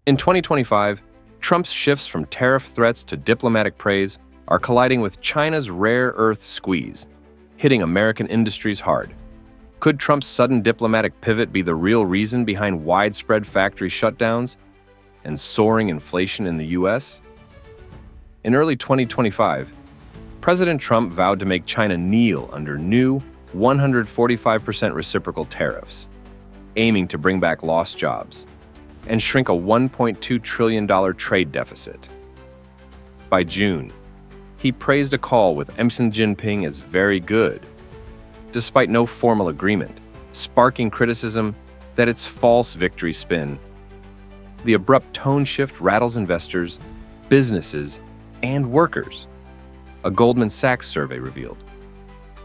In 2025, Trump's shifts from tariff threats to diplomatic praise are colliding with China's rare earth squeeze, hitting American industries hard. Could Trump's sudden diplomatic pivot be the real reason behind widespread factory shutdowns and soaring inflation in the U.S.? In early 2025, President Trump vowed to make China kneel under new 145% reciprocal tariffs, aiming to bring back lost jobs and shrink a $1.2 trillion trade deficit. By June, he praised a call with Xi Jinping as very good, despite no formal agreement, sparking criticism that it's false victory spin. The abrupt tone shift rattles investors, businesses, and workers. A Goldman Sachs survey revealed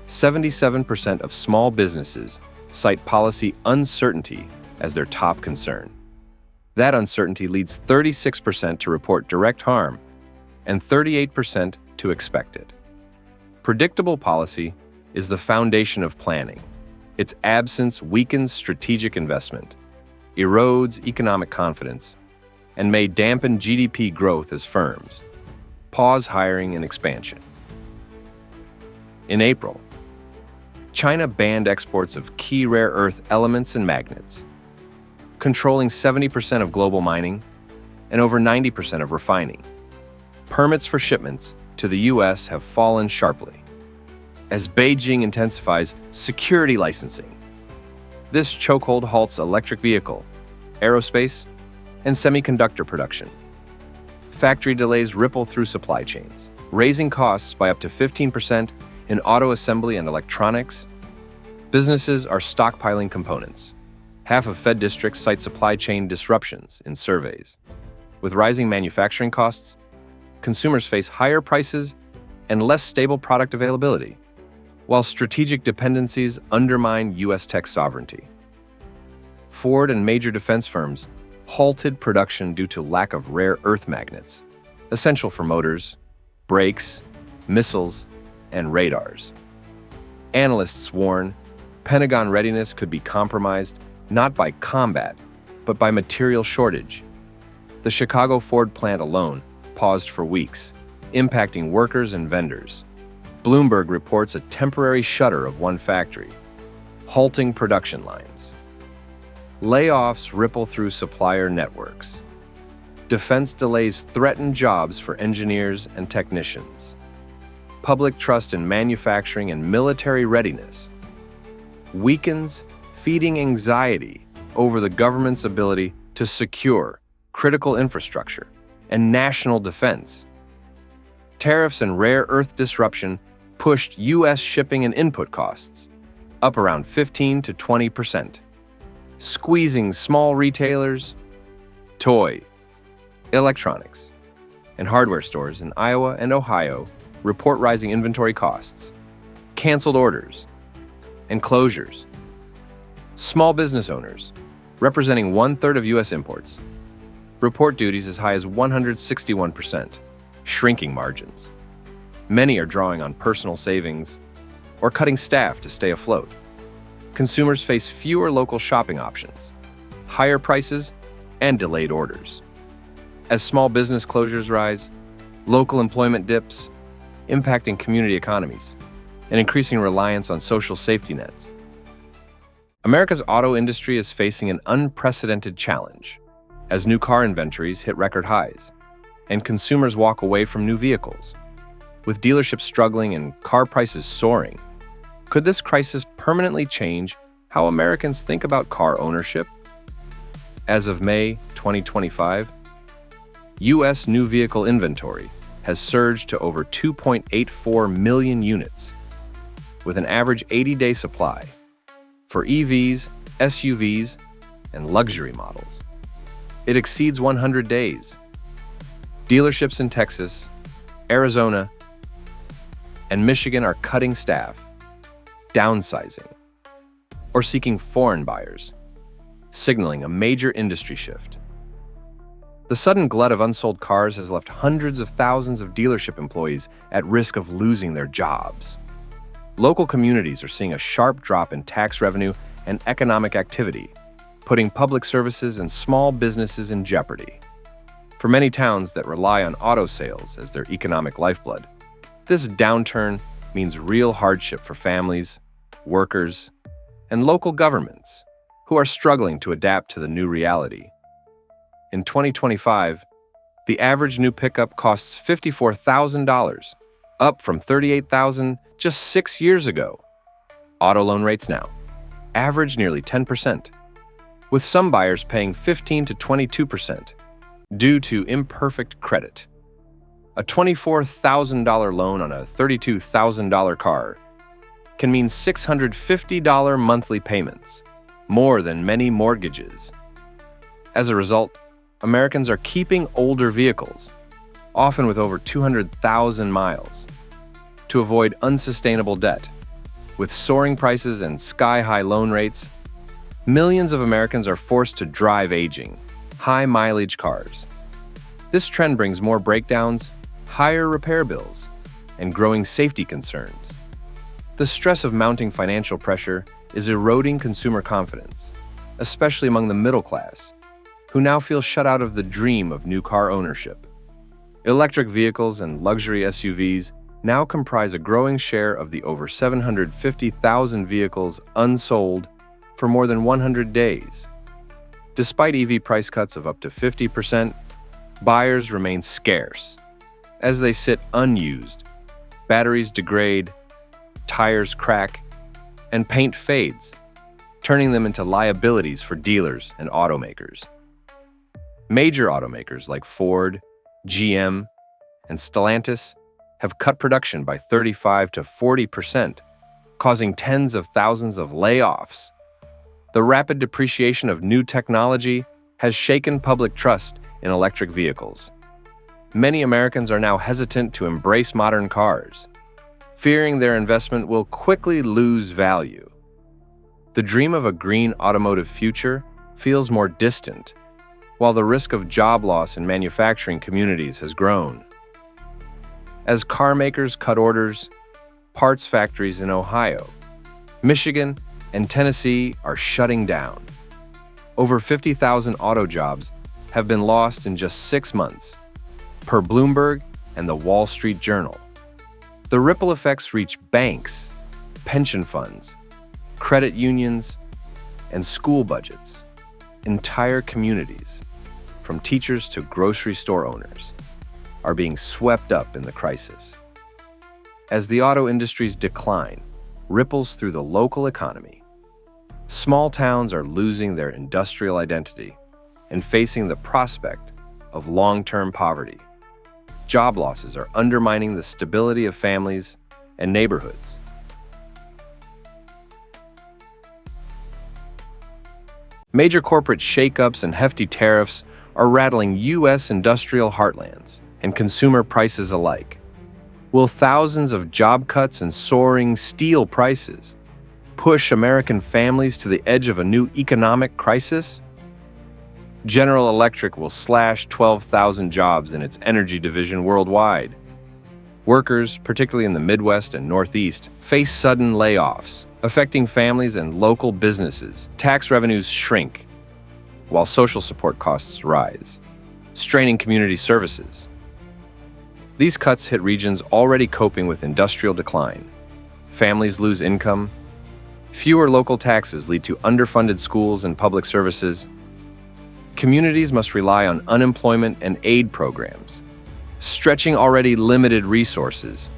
77% of small businesses cite policy uncertainty as their top concern. That uncertainty leads 36% to report direct harm and 38% to expected. Predictable policy is the foundation of planning. Its absence weakens strategic investment, erodes economic confidence, and may dampen GDP growth as firms pause hiring and expansion. In April, China banned exports of key rare earth elements and magnets, controlling 70% of global mining and over 90% of refining. Permits for shipments to the U.S. have fallen sharply as Beijing intensifies security licensing. This chokehold halts electric vehicle, aerospace, and semiconductor production. Factory delays ripple through supply chains, raising costs by up to 15% in auto assembly and electronics. Businesses are stockpiling components. Half of Fed districts cite supply chain disruptions in surveys. With rising manufacturing costs, consumers face higher prices and less stable product availability, while strategic dependencies undermine U.S. tech sovereignty. Ford and major defense firms halted production due to lack of rare earth magnets, essential for motors, brakes, missiles, and radars. Analysts warn Pentagon readiness could be compromised not by combat, but by material shortage. The Chicago Ford plant alone paused for weeks, impacting workers and vendors. Bloomberg reports a temporary shutter of one factory, halting production lines. Layoffs ripple through supplier networks. Defense delays threaten jobs for engineers and technicians. Public trust in manufacturing and military readiness weakens, feeding anxiety over the government's ability to secure critical infrastructure and national defense. Tariffs and rare earth disruption pushed U.S. shipping and input costs up around 15 to 20%, squeezing small retailers, toy, electronics, and hardware stores in Iowa and Ohio report rising inventory costs, canceled orders, and closures. Small business owners, representing 1/3 of U.S. imports, report duties as high as 161%, shrinking margins. Many are drawing on personal savings or cutting staff to stay afloat. Consumers face fewer local shopping options, higher prices, and delayed orders. As small business closures rise, local employment dips, impacting community economies and increasing reliance on social safety nets. America's auto industry is facing an unprecedented challenge as new car inventories hit record highs and consumers walk away from new vehicles. With dealerships struggling and car prices soaring, could this crisis permanently change how Americans think about car ownership? As of May 2025, U.S. new vehicle inventory has surged to over 2.84 million units, with an average 80-day supply for EVs, SUVs, and luxury models. It exceeds 100 days. Dealerships in Texas, Arizona, and Michigan are cutting staff, downsizing, or seeking foreign buyers, signaling a major industry shift. The sudden glut of unsold cars has left hundreds of thousands of dealership employees at risk of losing their jobs. Local communities are seeing a sharp drop in tax revenue and economic activity, putting public services and small businesses in jeopardy. For many towns that rely on auto sales as their economic lifeblood, this downturn means real hardship for families, workers, and local governments who are struggling to adapt to the new reality. In 2025, the average new pickup costs $54,000, up from $38,000 just 6 years ago. Auto loan rates now average nearly 10%, with some buyers paying 15 to 22% due to imperfect credit. A $24,000 loan on a $32,000 car can mean $650 monthly payments, more than many mortgages. As a result, Americans are keeping older vehicles, often with over 200,000 miles, to avoid unsustainable debt. With soaring prices and sky-high loan rates, millions of Americans are forced to drive aging, high-mileage cars. This trend brings more breakdowns, higher repair bills, and growing safety concerns. The stress of mounting financial pressure is eroding consumer confidence, especially among the middle class, who now feel shut out of the dream of new car ownership. Electric vehicles and luxury SUVs now comprise a growing share of the over 750,000 vehicles unsold for more than 100 days. Despite EV price cuts of up to 50%, buyers remain scarce as they sit unused. Batteries degrade, tires crack, and paint fades, turning them into liabilities for dealers and automakers. Major automakers like Ford, GM, and Stellantis have cut production by 35 to 40%, causing tens of thousands of layoffs. The rapid depreciation of new technology has shaken public trust in electric vehicles. Many Americans are now hesitant to embrace modern cars, fearing their investment will quickly lose value. The dream of a green automotive future feels more distant, while the risk of job loss in manufacturing communities has grown. As car makers cut orders, parts factories in Ohio, Michigan, and Tennessee are shutting down. Over 50,000 auto jobs have been lost in just 6 months, per Bloomberg and the Wall Street Journal. The ripple effects reach banks, pension funds, credit unions, and school budgets. Entire communities, from teachers to grocery store owners, are being swept up in the crisis. As the auto industry's decline ripples through the local economy, small towns are losing their industrial identity and facing the prospect of long-term poverty. Job losses are undermining the stability of families and neighborhoods. Major corporate shakeups and hefty tariffs are rattling U.S. industrial heartlands and consumer prices alike. Will thousands of job cuts and soaring steel prices push American families to the edge of a new economic crisis? General Electric will slash 12,000 jobs in its energy division worldwide. Workers, particularly in the Midwest and Northeast, face sudden layoffs, affecting families and local businesses. Tax revenues shrink, while social support costs rise, straining community services. These cuts hit regions already coping with industrial decline. Families lose income. Fewer local taxes lead to underfunded schools and public services. Communities must rely on unemployment and aid programs, stretching already limited resources.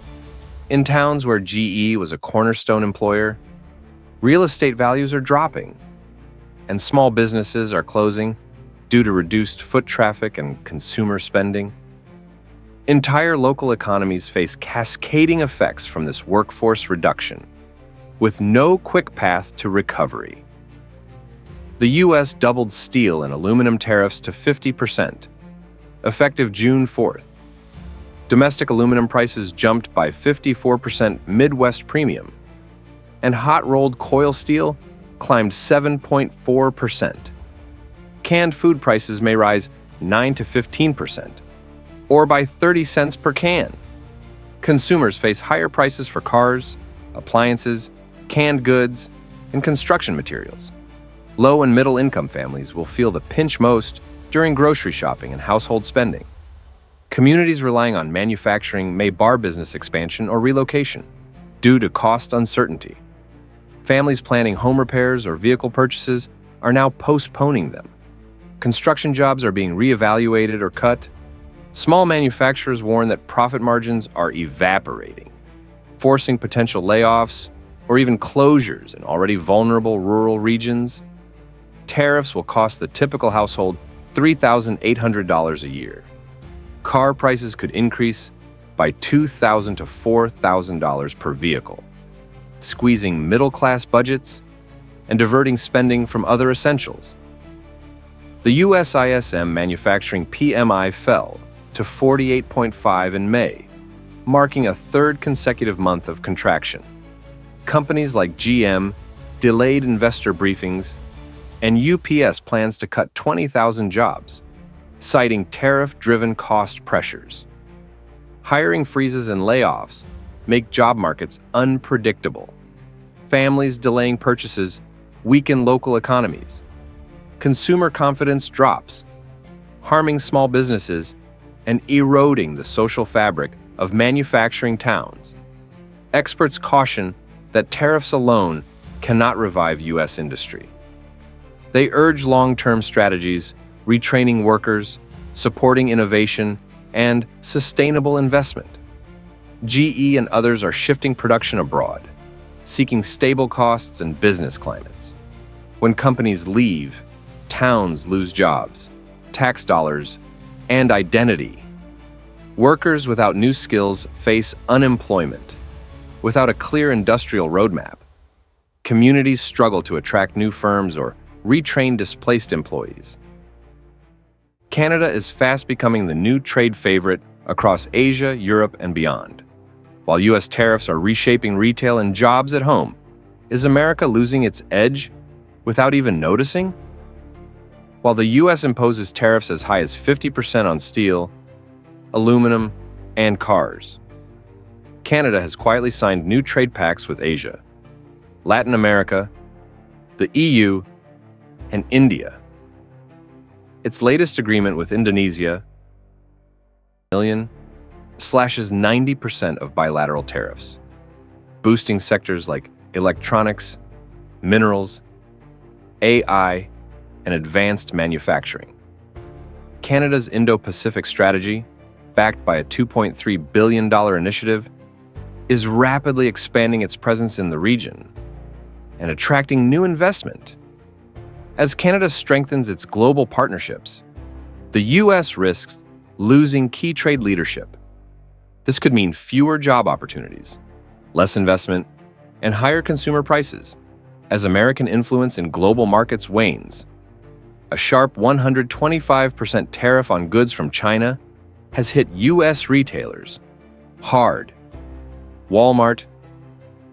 In towns where GE was a cornerstone employer, real estate values are dropping, and small businesses are closing due to reduced foot traffic and consumer spending. Entire local economies face cascading effects from this workforce reduction, with no quick path to recovery. The U.S. doubled steel and aluminum tariffs to 50%, effective June 4th. Domestic aluminum prices jumped by 54% Midwest premium, and hot-rolled coil steel climbed 7.4%. Canned food prices may rise 9 to 15%, or by 30 cents per can. Consumers face higher prices for cars, appliances, canned goods, and construction materials. Low and middle income families will feel the pinch most during grocery shopping and household spending. Communities relying on manufacturing may bar business expansion or relocation due to cost uncertainty. Families planning home repairs or vehicle purchases are now postponing them. Construction jobs are being reevaluated or cut. Small manufacturers warn that profit margins are evaporating, forcing potential layoffs or even closures in already vulnerable rural regions. Tariffs will cost the typical household $3,800 a year. Car prices could increase by $2,000 to $4,000 per vehicle, squeezing middle-class budgets and diverting spending from other essentials. The US ISM manufacturing PMI fell to 48.5 in May, marking a third consecutive month of contraction. Companies like GM delayed investor briefings, and UPS plans to cut 20,000 jobs, citing tariff-driven cost pressures. Hiring freezes and layoffs make job markets unpredictable. Families delaying purchases weaken local economies. Consumer confidence drops, harming small businesses and eroding the social fabric of manufacturing towns. Experts caution that tariffs alone cannot revive U.S. industry. They urge long-term strategies, retraining workers, supporting innovation, and sustainable investment. GE and others are shifting production abroad, seeking stable costs and business climates. When companies leave, towns lose jobs, tax dollars, and identity. Workers without new skills face unemployment. Without a clear industrial roadmap, communities struggle to attract new firms or retrain displaced employees. Canada is fast becoming the new trade favorite across Asia, Europe, and beyond. While U.S. tariffs are reshaping retail and jobs at home, is America losing its edge without even noticing? While the U.S. imposes tariffs as high as 50% on steel, aluminum, and cars, Canada has quietly signed new trade pacts with Asia, Latin America, the EU, and India. Its latest agreement with Indonesia slashes 90% of bilateral tariffs, boosting sectors like electronics, minerals, AI, and advanced manufacturing. Canada's Indo-Pacific strategy, backed by a $2.3 billion initiative, is rapidly expanding its presence in the region and attracting new investment. As Canada strengthens its global partnerships, the U.S. risks losing key trade leadership. This could mean fewer job opportunities, less investment, and higher consumer prices as American influence in global markets wanes. A sharp 125% tariff on goods from China has hit U.S. retailers hard. Walmart,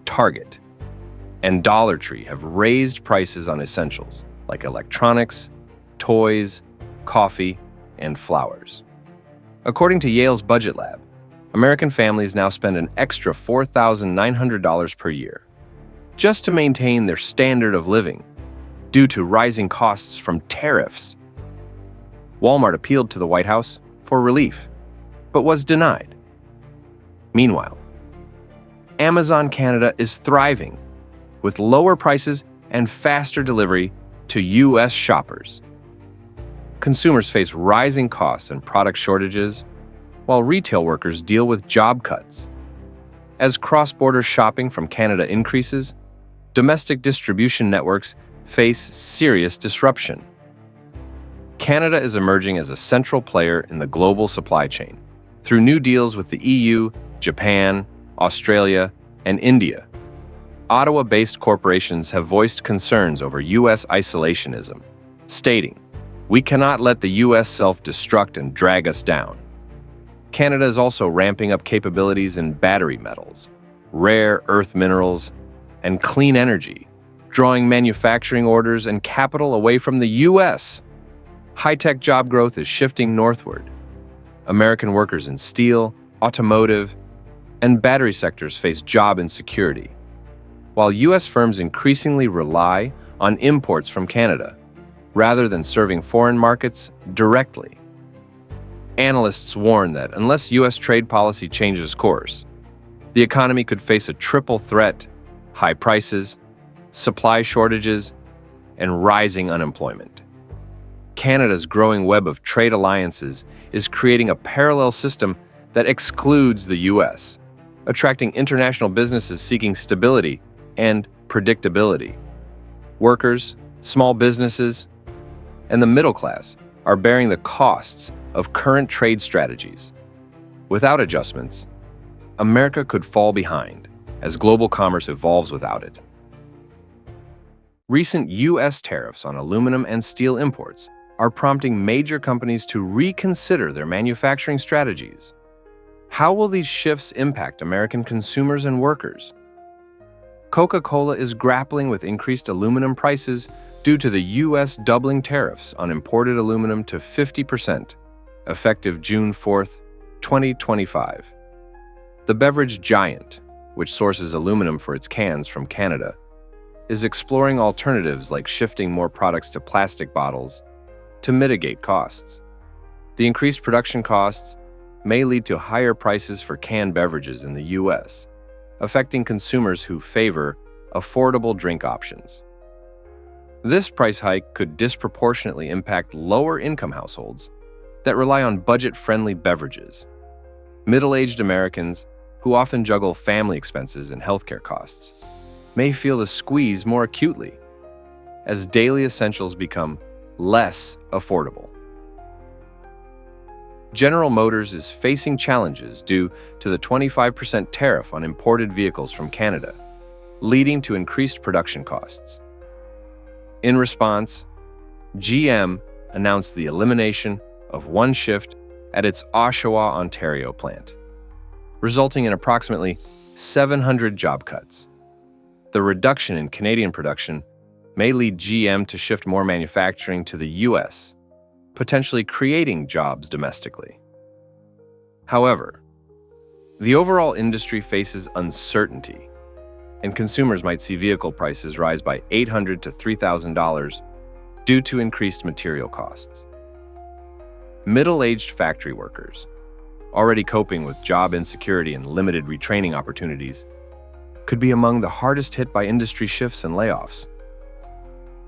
Target, and Dollar Tree have raised prices on essentials like electronics, toys, coffee, and flowers. According to Yale's Budget Lab, American families now spend an extra $4,900 per year just to maintain their standard of living due to rising costs from tariffs. Walmart appealed to the White House for relief, but was denied. Meanwhile, Amazon Canada is thriving with lower prices and faster delivery to U.S. shoppers. Consumers face rising costs and product shortages, while retail workers deal with job cuts. As cross-border shopping from Canada increases, domestic distribution networks face serious disruption. Canada is emerging as a central player in the global supply chain through new deals with the EU, Japan, Australia, and India. Ottawa-based corporations have voiced concerns over U.S. isolationism, stating, "We cannot let the U.S. self-destruct and drag us down." Canada is also ramping up capabilities in battery metals, rare earth minerals, and clean energy, drawing manufacturing orders and capital away from the U.S. High-tech job growth is shifting northward. American workers in steel, automotive, and battery sectors face job insecurity, while U.S. firms increasingly rely on imports from Canada. rather than serving foreign markets directly. Analysts warn that unless U.S. trade policy changes course, the economy could face a triple threat: high prices, supply shortages, and rising unemployment. Canada's growing web of trade alliances is creating a parallel system that excludes the U.S., attracting international businesses seeking stability and predictability. Workers, small businesses, and the middle class are bearing the costs of current trade strategies. Without adjustments, America could fall behind as global commerce evolves without it. Recent U.S. tariffs on aluminum and steel imports are prompting major companies to reconsider their manufacturing strategies. How will these shifts impact American consumers and workers? Coca-Cola is grappling with increased aluminum prices due to the U.S. doubling tariffs on imported aluminum to 50%, effective June 4, 2025. The beverage giant, which sources aluminum for its cans from Canada, is exploring alternatives like shifting more products to plastic bottles to mitigate costs. The increased production costs may lead to higher prices for canned beverages in the U.S., affecting consumers who favor affordable drink options. This price hike could disproportionately impact lower-income households that rely on budget-friendly beverages. Middle-aged Americans, who often juggle family expenses and healthcare costs, may feel the squeeze more acutely as daily essentials become less affordable. General Motors is facing challenges due to the 25% tariff on imported vehicles from Canada, leading to increased production costs. In response, GM announced the elimination of one shift at its Oshawa, Ontario plant, resulting in approximately 700 job cuts. The reduction in Canadian production may lead GM to shift more manufacturing to the U.S., potentially creating jobs domestically. However, the overall industry faces uncertainty, and consumers might see vehicle prices rise by $800 to $3,000 due to increased material costs. Middle-aged factory workers, already coping with job insecurity and limited retraining opportunities, could be among the hardest hit by industry shifts and layoffs.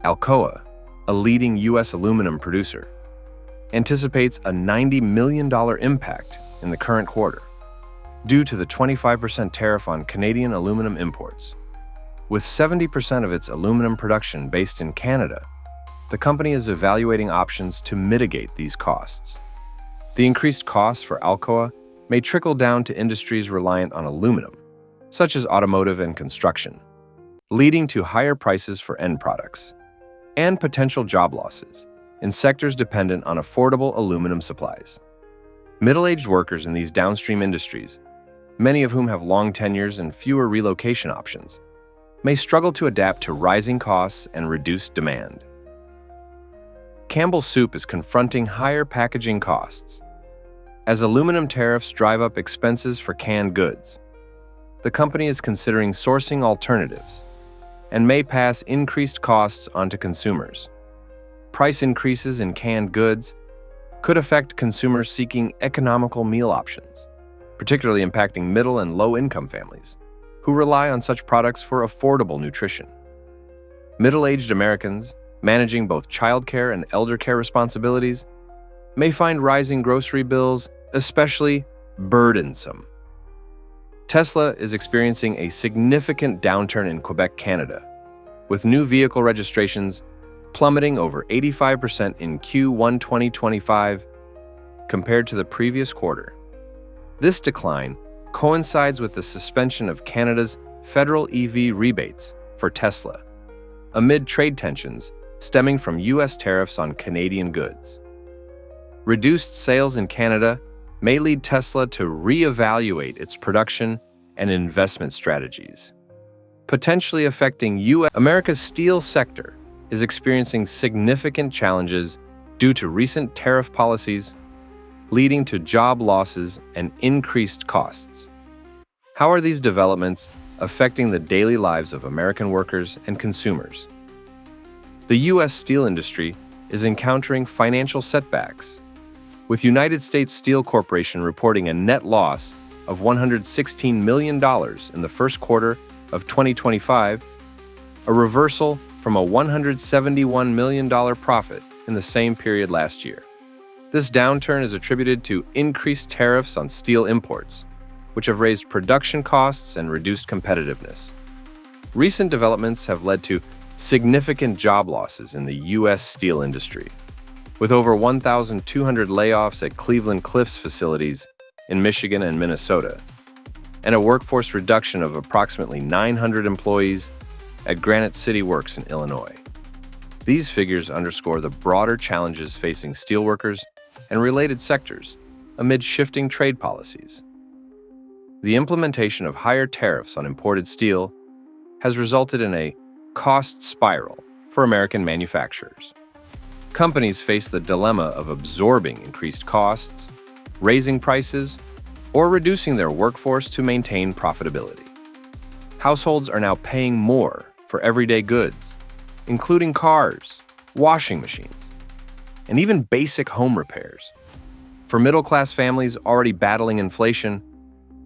Alcoa, a leading U.S. aluminum producer, anticipates a $90 million impact in the current quarter due to the 25% tariff on Canadian aluminum imports. With 70% of its aluminum production based in Canada, the company is evaluating options to mitigate these costs. The increased costs for Alcoa may trickle down to industries reliant on aluminum, such as automotive and construction, leading to higher prices for end products and potential job losses in sectors dependent on affordable aluminum supplies. Middle-aged workers in these downstream industries, many of whom have long tenures and fewer relocation options, may struggle to adapt to rising costs and reduced demand. Campbell Soup is confronting higher packaging costs. As aluminum tariffs drive up expenses for canned goods, the company is considering sourcing alternatives and may pass increased costs onto consumers. Price increases in canned goods could affect consumers seeking economical meal options, particularly impacting middle and low-income families who rely on such products for affordable nutrition. Middle-aged Americans managing both childcare and elder care responsibilities may find rising grocery bills especially burdensome. Tesla is experiencing a significant downturn in Quebec, Canada, with new vehicle registrations plummeting over 85% in Q1 2025 compared to the previous quarter. This decline coincides with the suspension of Canada's federal EV rebates for Tesla, amid trade tensions stemming from U.S. tariffs on Canadian goods. Reduced sales in Canada may lead Tesla to reevaluate its production and investment strategies, potentially affecting U.S. America's steel sector is experiencing significant challenges due to recent tariff policies, leading to job losses and increased costs. How are these developments affecting the daily lives of American workers and consumers? The U.S. steel industry is encountering financial setbacks, with United States Steel Corporation reporting a net loss of $116 million in the first quarter of 2025, a reversal from a $171 million profit in the same period last year. This downturn is attributed to increased tariffs on steel imports, which have raised production costs and reduced competitiveness. Recent developments have led to significant job losses in the U.S. steel industry, with over 1,200 layoffs at Cleveland Cliffs facilities in Michigan and Minnesota, and a workforce reduction of approximately 900 employees at Granite City Works in Illinois. These figures underscore the broader challenges facing steelworkers and related sectors amid shifting trade policies. The implementation of higher tariffs on imported steel has resulted in a cost spiral for American manufacturers. Companies face the dilemma of absorbing increased costs, raising prices, or reducing their workforce to maintain profitability. Households are now paying more for everyday goods, including cars, washing machines, and even basic home repairs. For middle-class families already battling inflation,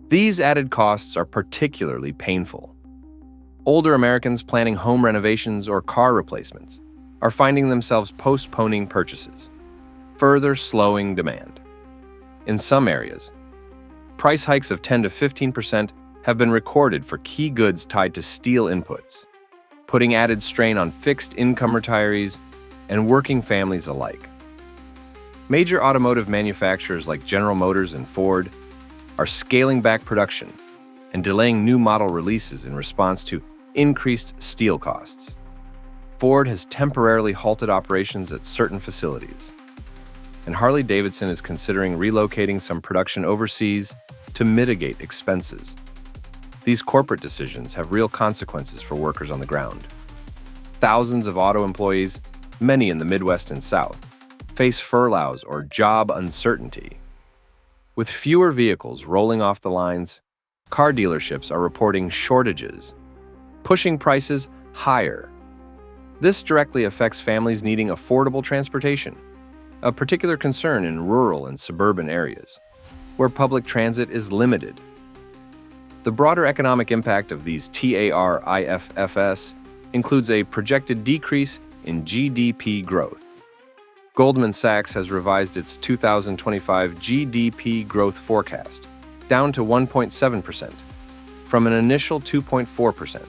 these added costs are particularly painful. Older Americans planning home renovations or car replacements are finding themselves postponing purchases, further slowing demand. In some areas, price hikes of 10 to 15% have been recorded for key goods tied to steel inputs, putting added strain on fixed-income retirees and working families alike. Major automotive manufacturers like General Motors and Ford are scaling back production and delaying new model releases in response to increased steel costs. Ford has temporarily halted operations at certain facilities, and Harley-Davidson is considering relocating some production overseas to mitigate expenses. These corporate decisions have real consequences for workers on the ground. Thousands of auto employees, many in the Midwest and South, face furloughs or job uncertainty. With fewer vehicles rolling off the lines, car dealerships are reporting shortages, pushing prices higher. This directly affects families needing affordable transportation, a particular concern in rural and suburban areas, where public transit is limited. The broader economic impact of these tariffs includes a projected decrease in GDP growth. Goldman Sachs has revised its 2025 GDP growth forecast down to 1.7%, from an initial 2.4%,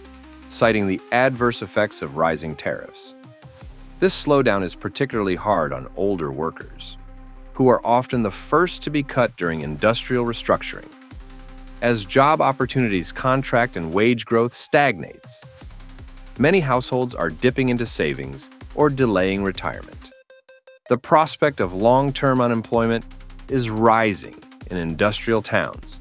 citing the adverse effects of rising tariffs. This slowdown is particularly hard on older workers, who are often the first to be cut during industrial restructuring. As job opportunities contract and wage growth stagnates, many households are dipping into savings or delaying retirement. The prospect of long-term unemployment is rising in industrial towns,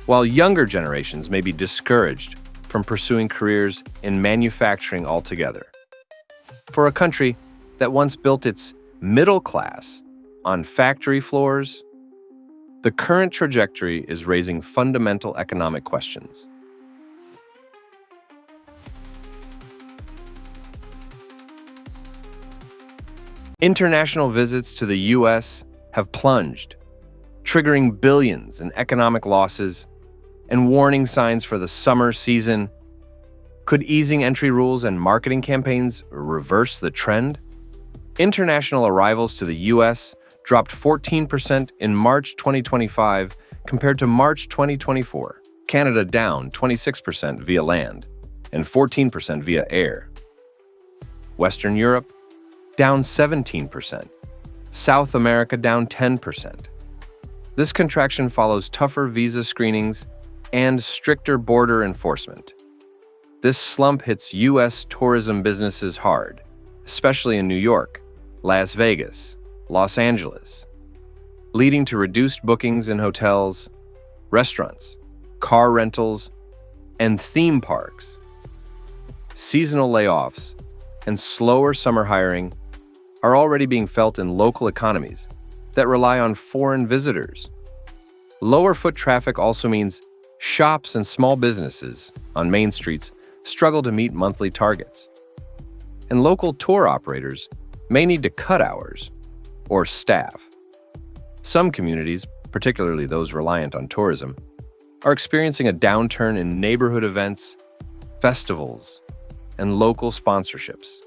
while younger generations may be discouraged from pursuing careers in manufacturing altogether. For a country that once built its middle class on factory floors, the current trajectory is raising fundamental economic questions. International visits to the U.S. have plunged, triggering billions in economic losses and warning signs for the summer season. Could easing entry rules and marketing campaigns reverse the trend? International arrivals to the U.S. dropped 14% in March 2025 compared to March 2024. Canada down 26% via land and 14% via air. Western Europe down 17%. South America down 10%. This contraction follows tougher visa screenings and stricter border enforcement. This slump hits U.S. tourism businesses hard, especially in New York, Las Vegas, Los Angeles, leading to reduced bookings in hotels, restaurants, car rentals, and theme parks. Seasonal layoffs and slower summer hiring are already being felt in local economies that rely on foreign visitors. Lower foot traffic also means shops and small businesses on main streets struggle to meet monthly targets, and local tour operators may need to cut hours or staff. Some communities, particularly those reliant on tourism, are experiencing a downturn in neighborhood events, festivals, and local sponsorships,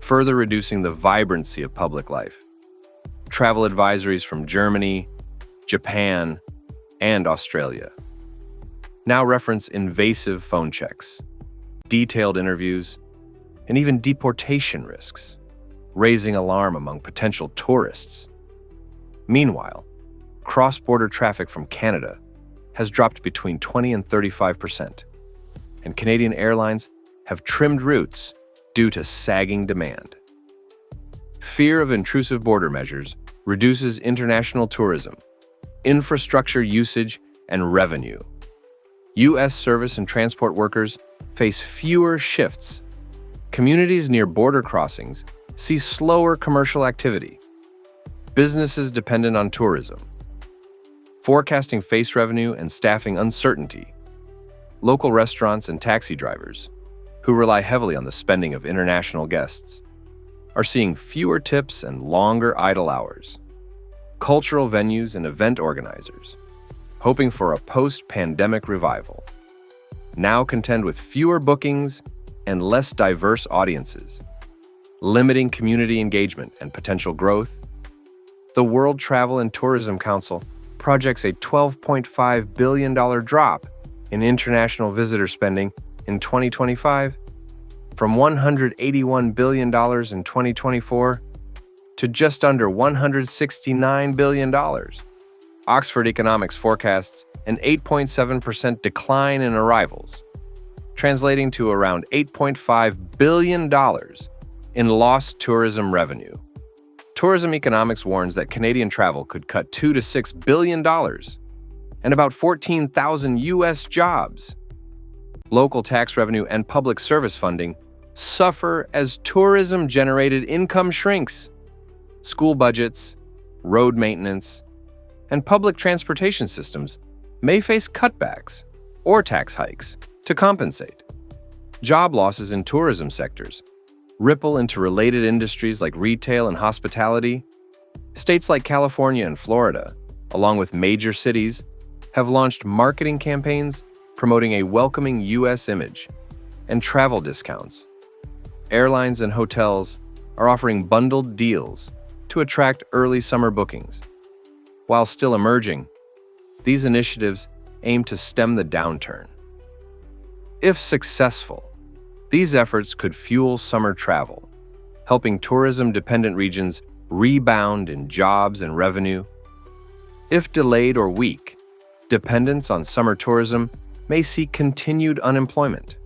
further reducing the vibrancy of public life. Travel advisories from Germany, Japan, and Australia now reference invasive phone checks, detailed interviews, and even deportation risks, raising alarm among potential tourists. Meanwhile, cross-border traffic from Canada has dropped between 20 and 35%, and Canadian airlines have trimmed routes due to sagging demand. Fear of intrusive border measures reduces international tourism, infrastructure usage, and revenue. U.S. service and transport workers face fewer shifts. Communities near border crossings see slower commercial activity. Businesses dependent on tourism, forecasting face revenue and staffing uncertainty. Local restaurants and taxi drivers, who rely heavily on the spending of international guests, are seeing fewer tips and longer idle hours. Cultural venues and event organizers, hoping for a post-pandemic revival, now contend with fewer bookings and less diverse audiences, limiting community engagement and potential growth. The World Travel and Tourism Council projects a $12.5 billion drop in international visitor spending in 2025, from $181 billion in 2024 to just under $169 billion. Oxford Economics forecasts an 8.7% decline in arrivals, translating to around $8.5 billion in lost tourism revenue. Tourism Economics warns that Canadian travel could cut $2 to $6 billion and about 14,000 U.S. jobs. Local tax revenue and public service funding suffer as tourism-generated income shrinks. School budgets, road maintenance, and public transportation systems may face cutbacks or tax hikes to compensate. Job losses in tourism sectors ripple into related industries like retail and hospitality. States like California and Florida, along with major cities, have launched marketing campaigns promoting a welcoming U.S. image and travel discounts. Airlines and hotels are offering bundled deals to attract early summer bookings. While still emerging, these initiatives aim to stem the downturn. If successful, these efforts could fuel summer travel, helping tourism-dependent regions rebound in jobs and revenue. If delayed or weak, dependence on summer tourism may see continued unemployment,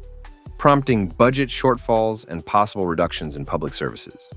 prompting budget shortfalls and possible reductions in public services.